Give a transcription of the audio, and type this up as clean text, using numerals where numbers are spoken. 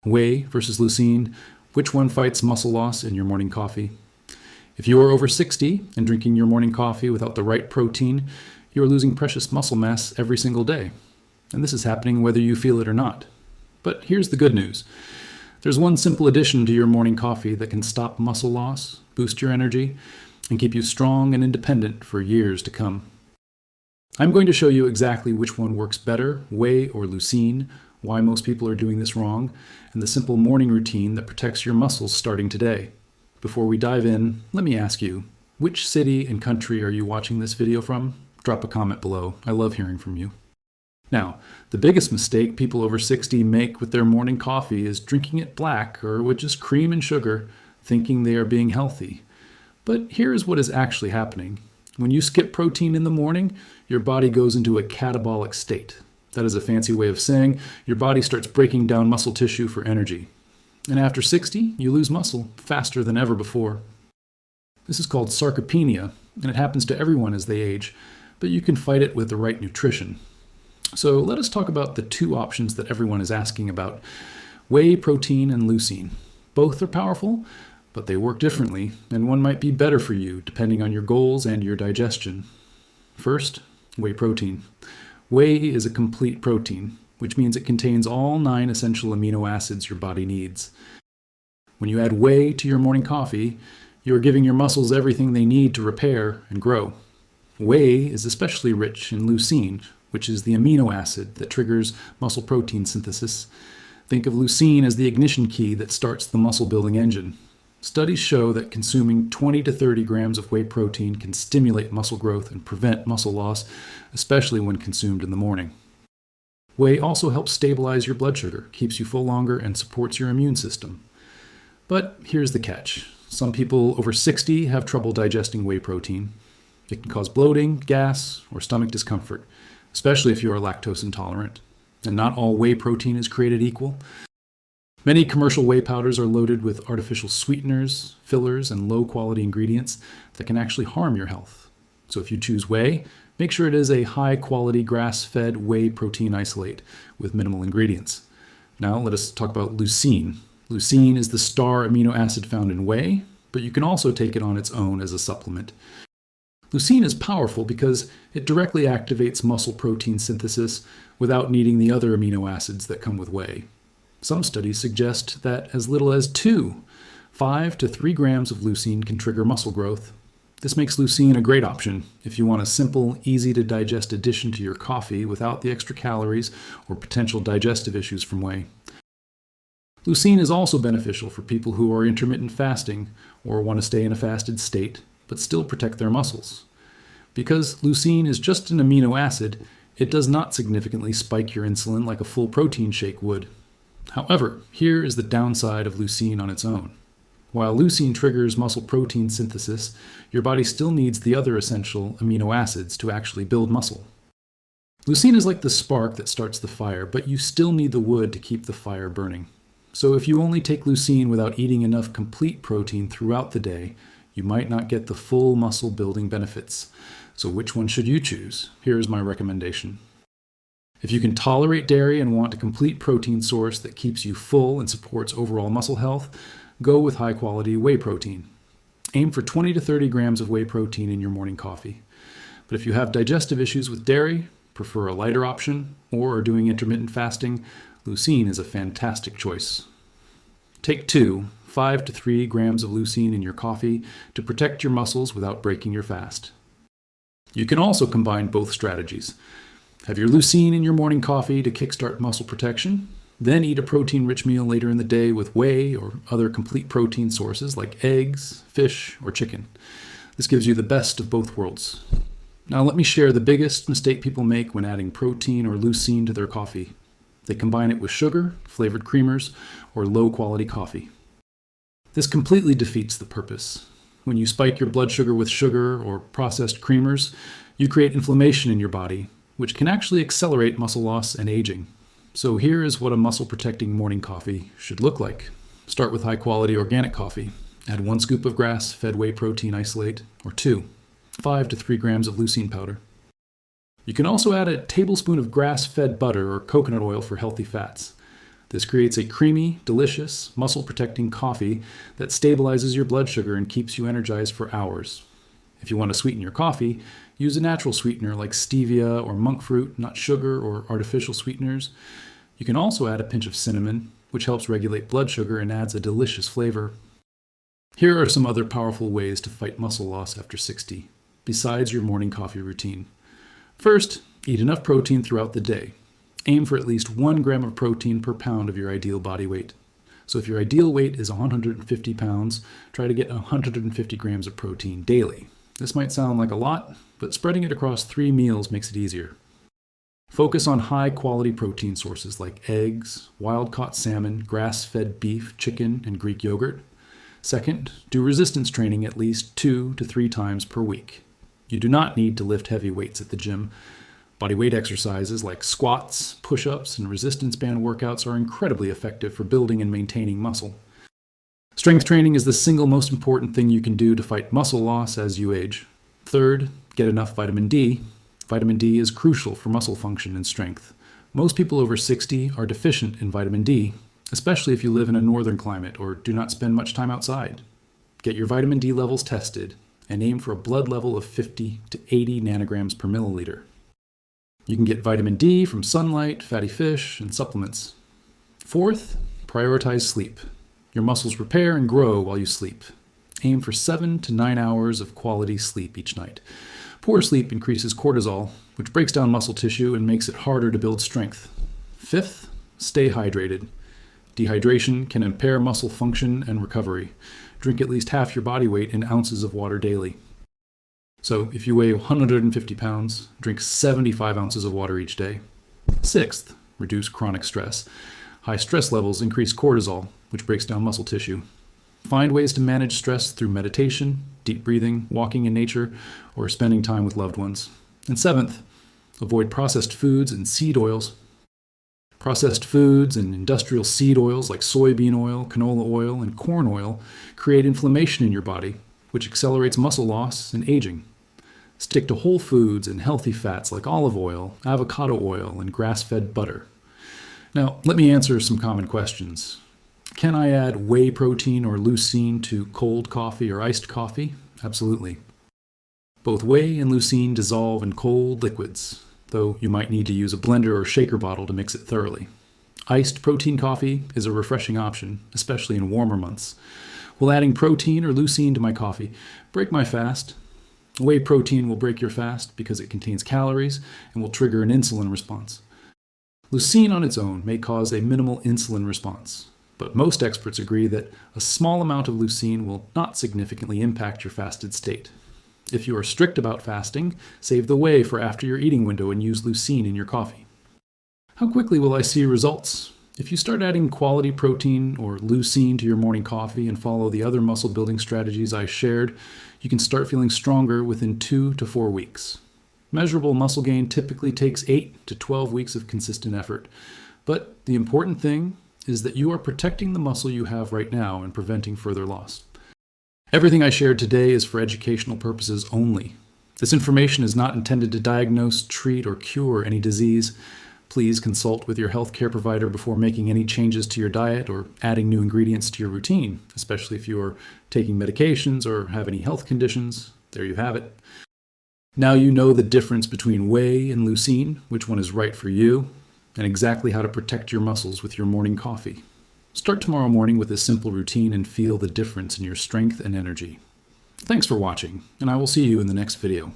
Whey versus leucine, which one fights muscle loss in your morning coffee? If you are over 60 and drinking your morning coffee without the right protein, you are losing precious muscle mass every single day. And this is happening whether you feel it or not. But here's the good news. There's one simple addition to your morning coffee that can stop muscle loss, boost your energy, and keep you strong and independent for years to come. I'm going to show you exactly which one works better, whey or leucine, why most people are doing this wrong, and the simple morning routine that protects your muscles starting today. Before we dive in, let me ask you, which city and country are you watching this video from? Drop a comment below. I love hearing from you. Now, the biggest mistake people over 60 make with their morning coffee is drinking it black or with just cream and sugar, thinking they are being healthy. But here's what is actually happening. When you skip protein in the morning, your body goes into a catabolic state. That is a fancy way of saying your body starts breaking down muscle tissue for energy. And after 60, you lose muscle faster than ever before. This is called sarcopenia, and it happens to everyone as they age, but you can fight it with the right nutrition. So let us talk about the two options that everyone is asking about: whey protein and leucine. Both are powerful, but they work differently, and one might be better for you depending on your goals and your digestion. First, whey protein. Whey is a complete protein, which means it contains all 9 essential amino acids your body needs. When you add whey to your morning coffee, you are giving your muscles everything they need to repair and grow. Whey is especially rich in leucine, which is the amino acid that triggers muscle protein synthesis. Think of leucine as the ignition key that starts the muscle building engine. Studies show that consuming 20 to 30 grams of whey protein can stimulate muscle growth and prevent muscle loss, especially when consumed in the morning. Whey also helps stabilize your blood sugar, keeps you full longer, and supports your immune system. But here's the catch. Some people over 60 have trouble digesting whey protein. It can cause bloating, gas, or stomach discomfort, especially if you are lactose intolerant. And not all whey protein is created equal. Many commercial whey powders are loaded with artificial sweeteners, fillers, and low-quality ingredients that can actually harm your health. So if you choose whey, make sure it is a high-quality grass-fed whey protein isolate with minimal ingredients. Now let us talk about leucine. Leucine is the star amino acid found in whey, but you can also take it on its own as a supplement. Leucine is powerful because it directly activates muscle protein synthesis without needing the other amino acids that come with whey. Some studies suggest that as little as 5 to 3 grams of leucine can trigger muscle growth. This makes leucine a great option if you want a simple, easy-to-digest addition to your coffee without the extra calories or potential digestive issues from whey. Leucine is also beneficial for people who are intermittent fasting or want to stay in a fasted state but still protect their muscles. Because leucine is just an amino acid, it does not significantly spike your insulin like a full protein shake would. However, here is the downside of leucine on its own. While leucine triggers muscle protein synthesis, your body still needs the other essential amino acids to actually build muscle. Leucine is like the spark that starts the fire, but you still need the wood to keep the fire burning. So if you only take leucine without eating enough complete protein throughout the day, you might not get the full muscle building benefits. So which one should you choose? Here is my recommendation. If you can tolerate dairy and want a complete protein source that keeps you full and supports overall muscle health, go with high-quality whey protein. Aim for 20 to 30 grams of whey protein in your morning coffee. But if you have digestive issues with dairy, prefer a lighter option, or are doing intermittent fasting, leucine is a fantastic choice. Take 5 to 3 grams of leucine in your coffee to protect your muscles without breaking your fast. You can also combine both strategies. Have your leucine in your morning coffee to kickstart muscle protection, then eat a protein-rich meal later in the day with whey or other complete protein sources like eggs, fish, or chicken. This gives you the best of both worlds. Now let me share the biggest mistake people make when adding protein or leucine to their coffee. They combine it with sugar, flavored creamers, or low-quality coffee. This completely defeats the purpose. When you spike your blood sugar with sugar or processed creamers, you create inflammation in your body, which can actually accelerate muscle loss and aging. So here is what a muscle-protecting morning coffee should look like. Start with high-quality organic coffee. Add 1 scoop of grass-fed whey protein isolate, or 5 to 3 grams of leucine powder. You can also add a tablespoon of grass-fed butter or coconut oil for healthy fats. This creates a creamy, delicious, muscle-protecting coffee that stabilizes your blood sugar and keeps you energized for hours. If you want to sweeten your coffee, use a natural sweetener like stevia or monk fruit, not sugar or artificial sweeteners. You can also add a pinch of cinnamon, which helps regulate blood sugar and adds a delicious flavor. Here are some other powerful ways to fight muscle loss after 60, besides your morning coffee routine. First, eat enough protein throughout the day. Aim for at least 1 gram of protein per pound of your ideal body weight. So if your ideal weight is 150 pounds, try to get 150 grams of protein daily. This might sound like a lot, but spreading it across 3 meals makes it easier. Focus on high-quality protein sources like eggs, wild-caught salmon, grass-fed beef, chicken, and Greek yogurt. Second, do resistance training at least 2 to 3 times per week. You do not need to lift heavy weights at the gym. Body weight exercises like squats, push-ups, and resistance band workouts are incredibly effective for building and maintaining muscle. Strength training is the single most important thing you can do to fight muscle loss as you age. Third, get enough vitamin D. Vitamin D is crucial for muscle function and strength. Most people over 60 are deficient in vitamin D, especially if you live in a northern climate or do not spend much time outside. Get your vitamin D levels tested and aim for a blood level of 50 to 80 nanograms per milliliter. You can get vitamin D from sunlight, fatty fish, and supplements. Fourth, prioritize sleep. Your muscles repair and grow while you sleep. Aim for 7 to 9 hours of quality sleep each night. Poor sleep increases cortisol, which breaks down muscle tissue and makes it harder to build strength. Fifth, stay hydrated. Dehydration can impair muscle function and recovery. Drink at least half your body weight in ounces of water daily. So if you weigh 150 pounds, drink 75 ounces of water each day. Sixth, reduce chronic stress. High stress levels increase cortisol, which breaks down muscle tissue. Find ways to manage stress through meditation, deep breathing, walking in nature, or spending time with loved ones. And seventh, avoid processed foods and seed oils. Processed foods and industrial seed oils like soybean oil, canola oil, and corn oil create inflammation in your body, which accelerates muscle loss and aging. Stick to whole foods and healthy fats like olive oil, avocado oil, and grass-fed butter. Now, let me answer some common questions. Can I add whey protein or leucine to cold coffee or iced coffee? Absolutely. Both whey and leucine dissolve in cold liquids, though you might need to use a blender or shaker bottle to mix it thoroughly. Iced protein coffee is a refreshing option, especially in warmer months. Will adding protein or leucine to my coffee break my fast? Whey protein will break your fast because it contains calories and will trigger an insulin response. Leucine on its own may cause a minimal insulin response, but most experts agree that a small amount of leucine will not significantly impact your fasted state. If you are strict about fasting, save the whey for after your eating window and use leucine in your coffee. How quickly will I see results? If you start adding quality protein or leucine to your morning coffee and follow the other muscle building strategies I shared, you can start feeling stronger within 2 to 4 weeks. Measurable muscle gain typically takes 8 to 12 weeks of consistent effort, but the important thing is that you are protecting the muscle you have right now and preventing further loss. Everything I shared today is for educational purposes only. This information is not intended to diagnose, treat, or cure any disease. Please consult with your healthcare provider before making any changes to your diet or adding new ingredients to your routine, especially if you are taking medications or have any health conditions. There you have it. Now you know the difference between whey and leucine, which one is right for you, and exactly how to protect your muscles with your morning coffee. Start tomorrow morning with a simple routine and feel the difference in your strength and energy. Thanks for watching, and I will see you in the next video.